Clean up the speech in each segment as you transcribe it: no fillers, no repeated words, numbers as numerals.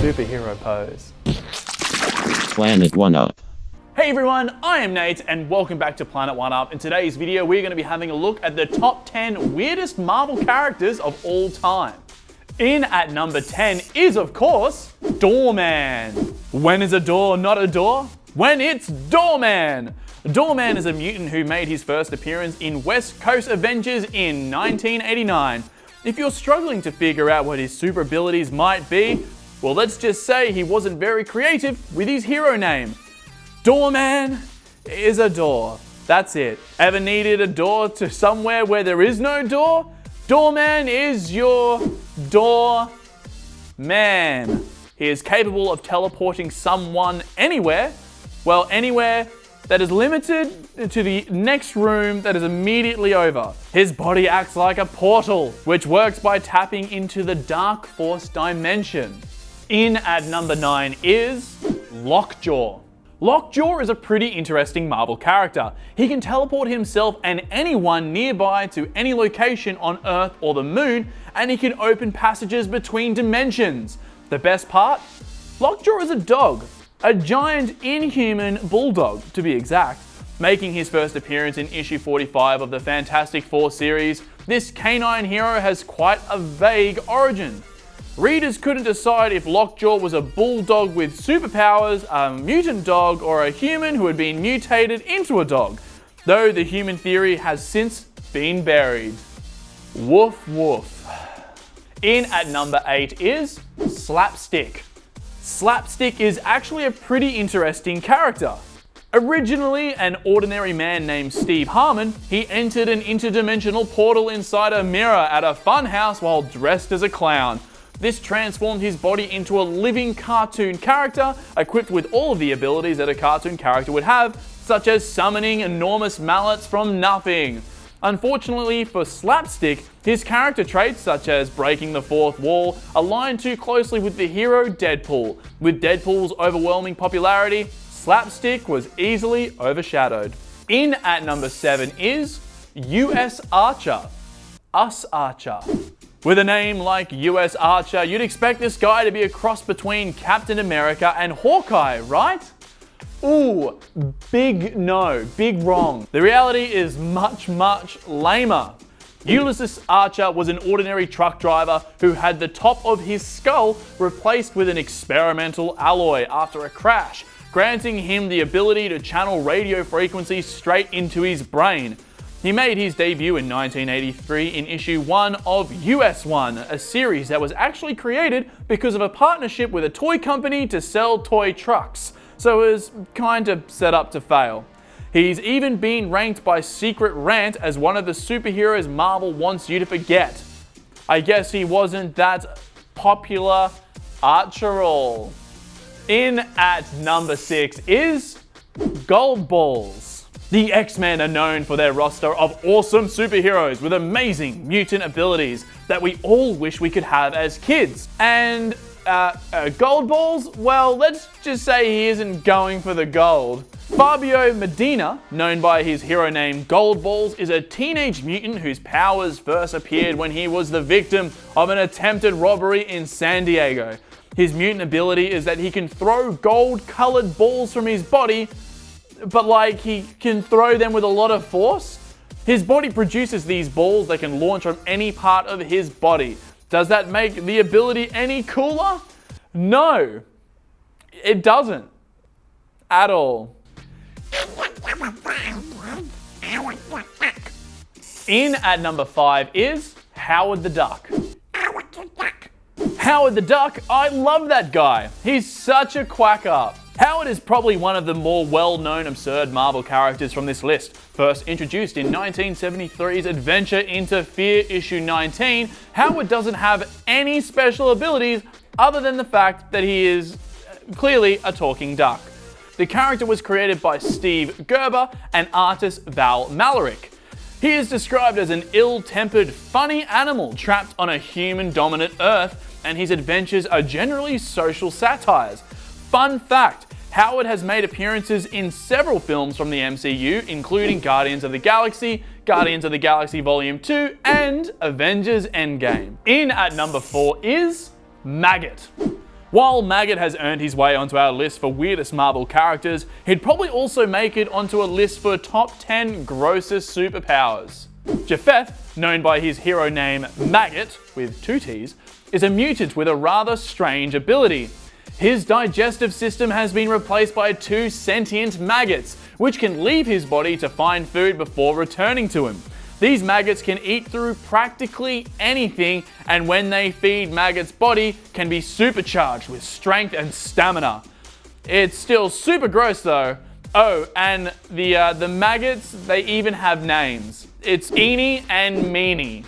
superhero pose. Planet 1UP. Hey everyone, I am Nate and welcome back to Planet 1UP. In today's video, we're going to be having a look at the top 10 weirdest Marvel characters of all time. In at number 10 is, of course, Doorman. When is a door not a door? When it's Doorman! Doorman is a mutant who made his first appearance in West Coast Avengers in 1989. If you're struggling to figure out what his super abilities might be, well, let's just say he wasn't very creative with his hero name. Doorman is a door. That's it. Ever needed a door to somewhere where there is no door? Doorman is your door man. He is capable of teleporting someone anywhere. Well, anywhere that is limited to the next room that is immediately over. His body acts like a portal, which works by tapping into the Dark Force dimension. In at number 9 is Lockjaw. Lockjaw is a pretty interesting Marvel character. He can teleport himself and anyone nearby to any location on Earth or the Moon, and he can open passages between dimensions. The best part? Lockjaw is a dog. A giant inhuman bulldog, to be exact. Making his first appearance in issue 45 of the Fantastic Four series, this canine hero has quite a vague origin. Readers couldn't decide if Lockjaw was a bulldog with superpowers, a mutant dog, or a human who had been mutated into a dog, though the human theory has since been buried. Woof woof. In at number 8 is Slapstick. Slapstick is actually a pretty interesting character. Originally an ordinary man named Steve Harmon, he entered an interdimensional portal inside a mirror at a funhouse while dressed as a clown. This transformed his body into a living cartoon character, equipped with all of the abilities that a cartoon character would have, such as summoning enormous mallets from nothing. Unfortunately for Slapstick, his character traits, such as breaking the fourth wall, align too closely with the hero Deadpool. With Deadpool's overwhelming popularity, Slapstick was easily overshadowed. In at number 7 is US Archer. Us Archer. With a name like US Archer, you'd expect this guy to be a cross between Captain America and Hawkeye, right? Ooh, big no, big wrong. The reality is much, much lamer. Ulysses Archer was an ordinary truck driver who had the top of his skull replaced with an experimental alloy after a crash, granting him the ability to channel radio frequencies straight into his brain. He made his debut in 1983 in issue 1 of US 1, a series that was actually created because of a partnership with a toy company to sell toy trucks, so it was kind of set up to fail. He's even been ranked by Secret Rant as one of the superheroes Marvel wants you to forget. I guess he wasn't that popular after all. In at number 6 is Gold Balls. The X-Men are known for their roster of awesome superheroes with amazing mutant abilities that we all wish we could have as kids. And Gold Balls? Well, let's just say he isn't going for the gold. Fabio Medina, known by his hero name Gold Balls, is a teenage mutant whose powers first appeared when he was the victim of an attempted robbery in San Diego. His mutant ability is that he can throw gold-colored balls from his body, but like he can throw them with a lot of force. His body produces these balls that can launch from any part of his body. Does that make the ability any cooler? No, it doesn't at all. In at number 5 is Howard the Duck. Howard the Duck, I love that guy. He's such a quack up. Howard is probably one of the more well-known absurd Marvel characters from this list. First introduced in 1973's Adventure into Fear issue 19, Howard doesn't have any special abilities other than the fact that he is clearly a talking duck. The character was created by Steve Gerber and artist Val Mallorik. He is described as an ill-tempered, funny animal trapped on a human-dominant Earth, and his adventures are generally social satires. Fun fact, Howard has made appearances in several films from the MCU, including Guardians of the Galaxy, Guardians of the Galaxy Volume 2, and Avengers Endgame. In at number 4 is Maggot. While Maggot has earned his way onto our list for weirdest Marvel characters, he'd probably also make it onto a list for top 10 grossest superpowers. Japheth, known by his hero name Maggot, with 2 T's, is a mutant with a rather strange ability. His digestive system has been replaced by 2 sentient maggots, which can leave his body to find food before returning to him. These maggots can eat through practically anything, and when they feed Maggot's body, can be supercharged with strength and stamina. It's still super gross though. Oh, and the maggots, they even have names. It's Eenie and Meanie.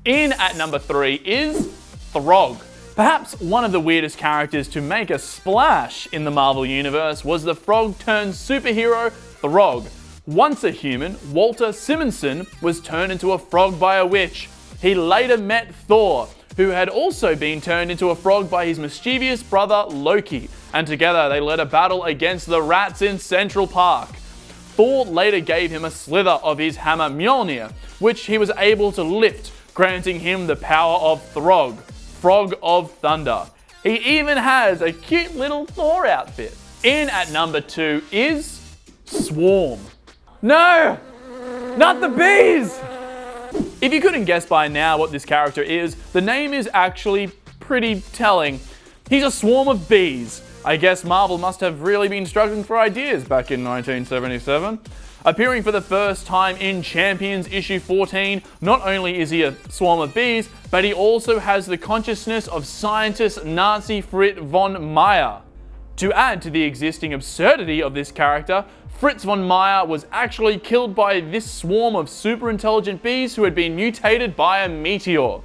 In at number 3 is Throg. Perhaps one of the weirdest characters to make a splash in the Marvel Universe was the frog-turned-superhero Throg. Once a human, Walter Simonson was turned into a frog by a witch. He later met Thor, who had also been turned into a frog by his mischievous brother Loki, and together they led a battle against the rats in Central Park. Thor later gave him a slither of his hammer Mjolnir, which he was able to lift, granting him the power of Throg, Frog of Thunder. He even has a cute little Thor outfit. In at number 2 is Swarm. No! Not the bees! If you couldn't guess by now what this character is, the name is actually pretty telling. He's a swarm of bees. I guess Marvel must have really been struggling for ideas back in 1977. Appearing for the first time in Champions issue 14, not only is he a swarm of bees, but he also has the consciousness of scientist Nazi Fritz von Meyer. To add to the existing absurdity of this character, Fritz von Meyer was actually killed by this swarm of super intelligent bees who had been mutated by a meteor.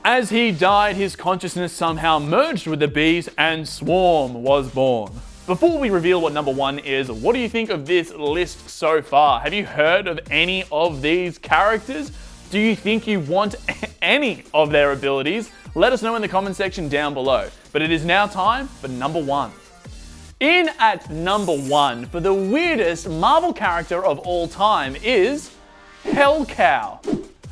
As he died, his consciousness somehow merged with the bees and Swarm was born. Before we reveal what number 1 is, what do you think of this list so far? Have you heard of any of these characters? Do you think you want any of their abilities? Let us know in the comment section down below. But it is now time for number 1. In at number 1 for the weirdest Marvel character of all time is Hellcow.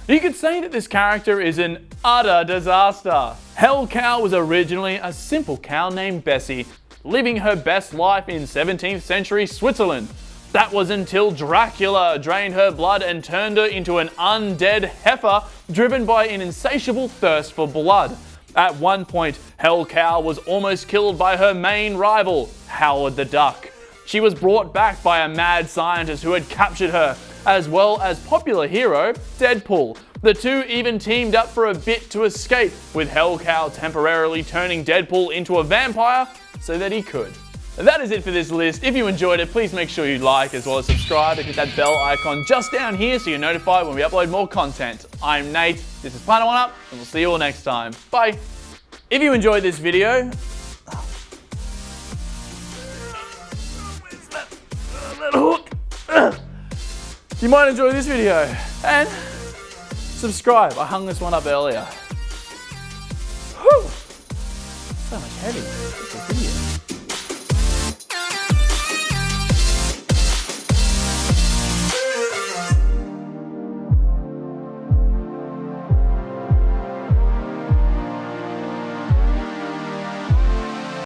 You could say that this character is an utter disaster. Hellcow was originally a simple cow named Bessie, living her best life in 17th century Switzerland. That was until Dracula drained her blood and turned her into an undead heifer driven by an insatiable thirst for blood. At one point, Hellcow was almost killed by her main rival, Howard the Duck. She was brought back by a mad scientist who had captured her, as well as popular hero, Deadpool. The two even teamed up for a bit to escape, with Hellcow temporarily turning Deadpool into a vampire so that he could. That is it for this list. If you enjoyed it, please make sure you like as well as subscribe and hit that bell icon just down here so you're notified when we upload more content. I'm Nate, this is Planet One Up, and we'll see you all next time. Bye! If you enjoyed this video, you might enjoy this video, and subscribe. I hung this one up earlier. Whew. So much heavy. It's a video.